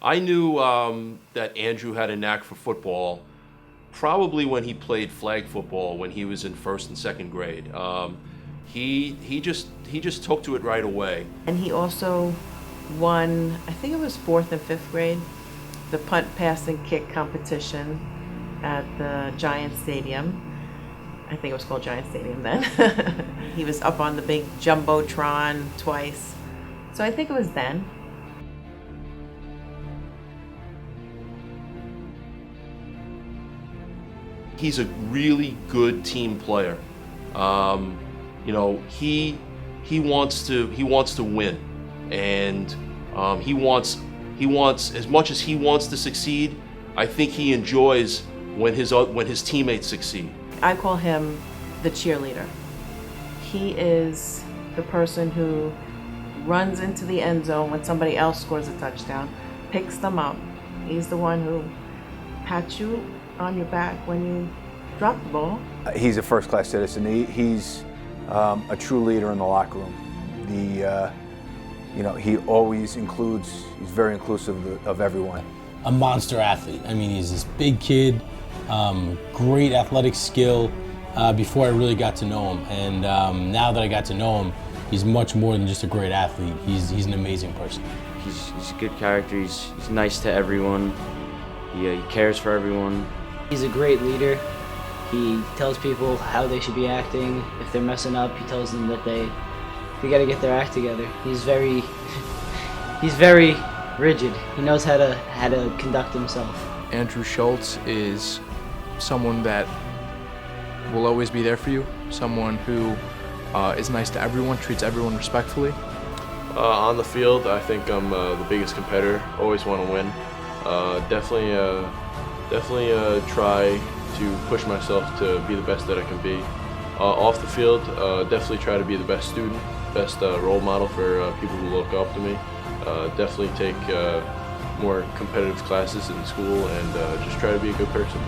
I knew that Andrew had a knack for football probably when he played flag football when he was in first and second grade. He just took to it right away. And he also won, I think it was fourth and fifth grade, the punt, pass, and kick competition at the Giant Stadium. I think it was called Giant Stadium then. He was up on the big Jumbotron twice. So I think it was then. He's a really good team player. He wants to win, and he wants as much as he wants to succeed. I think he enjoys when his teammates succeed. I call him the cheerleader. He is the person who runs into the end zone when somebody else scores a touchdown, picks them up. He's the one who pats you on your back when you drop the ball. He's a first-class citizen. He's a true leader in the locker room. He always includes. He's very inclusive of everyone. A monster athlete. I mean, he's this big kid, great athletic skill. Before I really got to know him, and now that I got to know him, he's much more than just a great athlete. He's an amazing person. He's a good character. He's nice to everyone. He cares for everyone. He's a great leader. He tells people how they should be acting. If they're messing up, he tells them that they got to get their act together. He's very rigid. He knows how to conduct himself. Andrew Schultz is someone that will always be there for you. Someone who is nice to everyone, treats everyone respectfully. On the field, I think I'm the biggest competitor. Always want to win. Definitely try to push myself to be the best that I can be. Off the field, definitely try to be the best student, best role model for people who look up to me. Definitely take more competitive classes in school and just try to be a good person.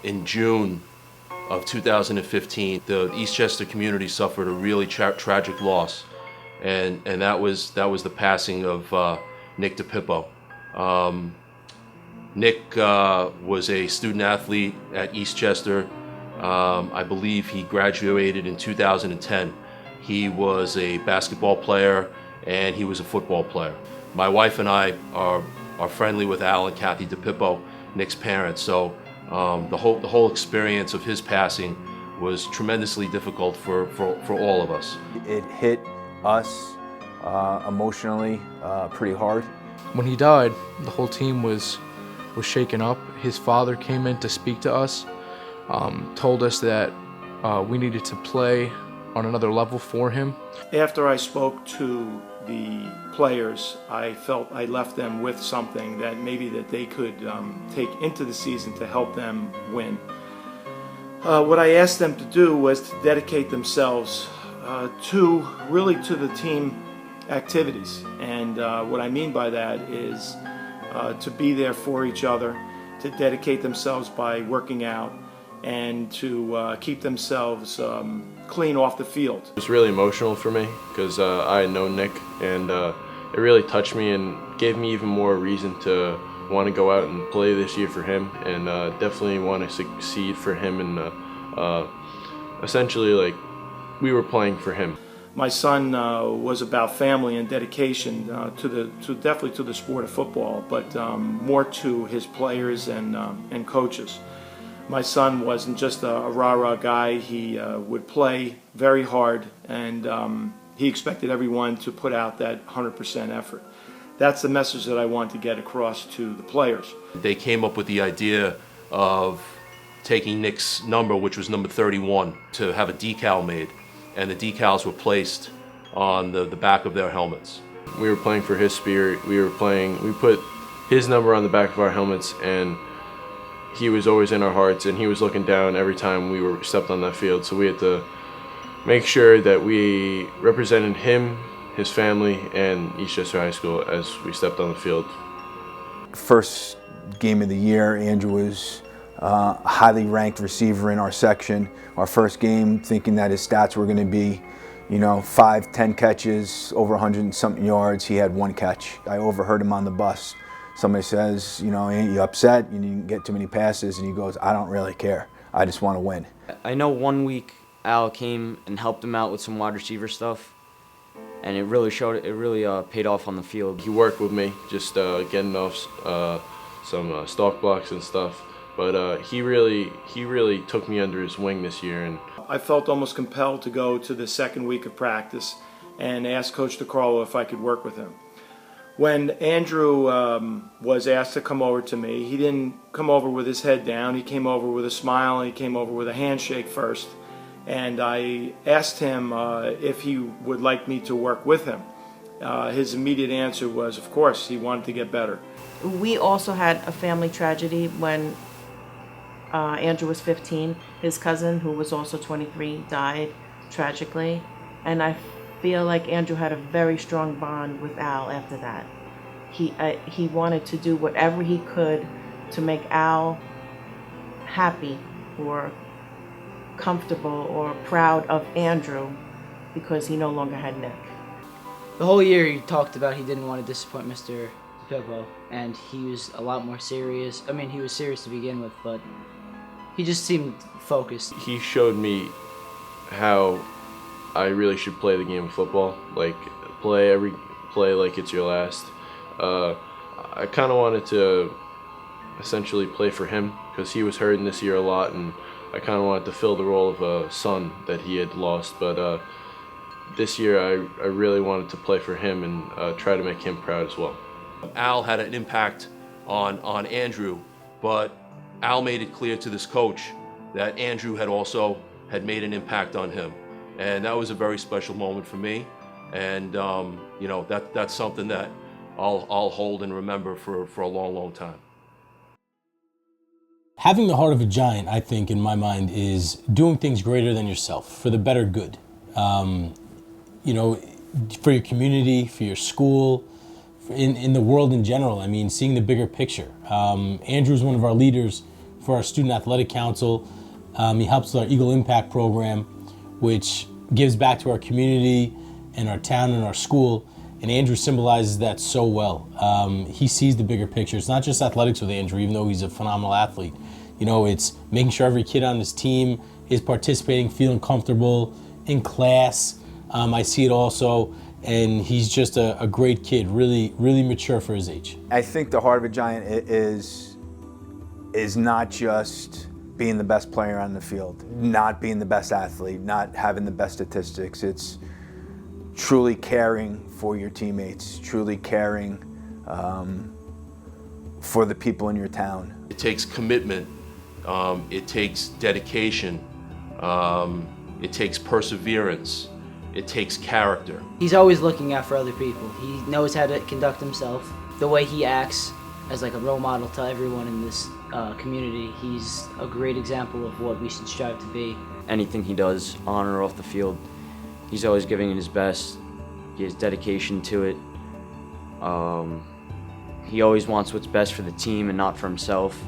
In June of 2015, the Eastchester community suffered a really tragic loss, and that was the passing of Nick DePippo. Nick was a student athlete at Eastchester. I believe he graduated in 2010. He was a basketball player and he was a football player. My wife and I are friendly with Al and Kathy DePippo, Nick's parents, so the whole experience of his passing was tremendously difficult for all of us. It hit us emotionally pretty hard. When he died, the whole team was shaken up. His father came in to speak to us, told us that we needed to play on another level for him. After I spoke to the players, I felt I left them with something that maybe that they could take into the season to help them win. What I asked them to do was to dedicate themselves to the team activities, and what I mean by that is to be there for each other, to dedicate themselves by working out, and to keep themselves clean off the field. It was really emotional for me because I had known Nick, and it really touched me and gave me even more reason to want to go out and play this year for him, and definitely want to succeed for him, and essentially like we were playing for him. My son was about family and dedication definitely to the sport of football, but more to his players and coaches. My son wasn't just a rah-rah guy. He would play very hard, and he expected everyone to put out that 100% effort. That's the message that I want to get across to the players. They came up with the idea of taking Nick's number, which was number 31, to have a decal made, and the decals were placed on the back of their helmets. We were playing for his spirit. We put his number on the back of our helmets, and he was always in our hearts, and he was looking down every time we stepped on that field. So we had to make sure that we represented him, his family, and Eastchester High School as we stepped on the field. First game of the year, Andrew was a highly ranked receiver in our section. Our first game, thinking that his stats were going to be, 5, 10 catches, over 100 and something yards. He had 1 catch. I overheard him on the bus. Somebody says, ain't you upset? You didn't get too many passes. And he goes, I don't really care. I just want to win. I know one week Al came and helped him out with some wide receiver stuff, and it really paid off on the field. He worked with me, just getting off some stalk blocks and stuff. But he really took me under his wing this year. And I felt almost compelled to go to the second week of practice and ask Coach DeCarlo if I could work with him. When Andrew was asked to come over to me, he didn't come over with his head down. He came over with a smile, and he came over with a handshake first. And I asked him if he would like me to work with him. His immediate answer was, of course, he wanted to get better. We also had a family tragedy when Andrew was 15. His cousin, who was also 23, died tragically. And I feel like Andrew had a very strong bond with Al after that. He wanted to do whatever he could to make Al happy or comfortable or proud of Andrew because he no longer had Nick. The whole year he talked about he didn't want to disappoint Mr. Pippo, and he was a lot more serious. I mean, he was serious to begin with, but he just seemed focused. he showed me how I really should play the game of football. Like, play every play like it's your last. I kind of wanted to essentially play for him because he was hurting this year a lot, and I kind of wanted to fill the role of a son that he had lost. But this year I really wanted to play for him and try to make him proud as well. Al had an impact on Andrew, but Al made it clear to this coach that Andrew had made an impact on him. And that was a very special moment for me. And that's something that I'll hold and remember for a long, long time. Having the heart of a giant, I think, in my mind, is doing things greater than yourself for the better good. For your community, for your school, in the world in general. I mean, seeing the bigger picture. Andrew is one of our leaders for our Student Athletic Council. He helps with our Eagle Impact program, which gives back to our community and our town and our school. And Andrew symbolizes that so well. He sees the bigger picture. It's not just athletics with Andrew, even though he's a phenomenal athlete. It's making sure every kid on his team is participating, feeling comfortable in class. I see it also, and he's just a great kid, really, really mature for his age. I think the heart of a giant is not just being the best player on the field, not being the best athlete, not having the best statistics. It's truly caring for your teammates, truly caring for the people in your town. It takes commitment, it takes dedication, it takes perseverance, it takes character. He's always looking out for other people. He knows how to conduct himself. The way he acts as like a role model to everyone in this community, he's a great example of what we should strive to be. Anything he does, on or off the field, he's always giving it his best. He has dedication to it. He always wants what's best for the team and not for himself.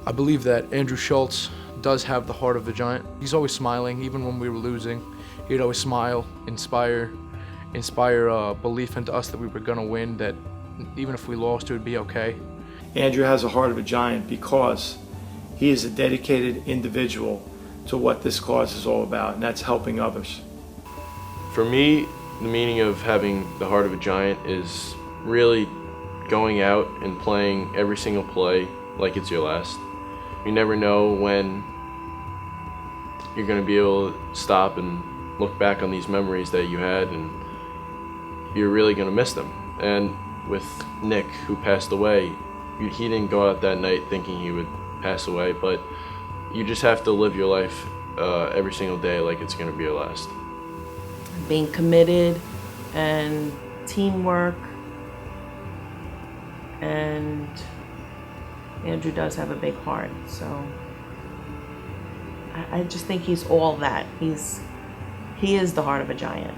I believe that Andrew Schultz does have the heart of a giant. He's always smiling, even when we were losing. He'd always smile, inspire belief into us that we were gonna win, that even if we lost, it would be okay. Andrew has a heart of a giant because he is a dedicated individual to what this cause is all about, and that's helping others. For me, the meaning of having the heart of a giant is really going out and playing every single play like it's your last. You never know when you're going to be able to stop and look back on these memories that you had, and you're really going to miss them. And with Nick, who passed away, he didn't go out that night thinking he would pass away, but you just have to live your life every single day like it's going to be your last. Being committed and teamwork, and Andrew does have a big heart, so I just think he's all that. He is the heart of a Giant.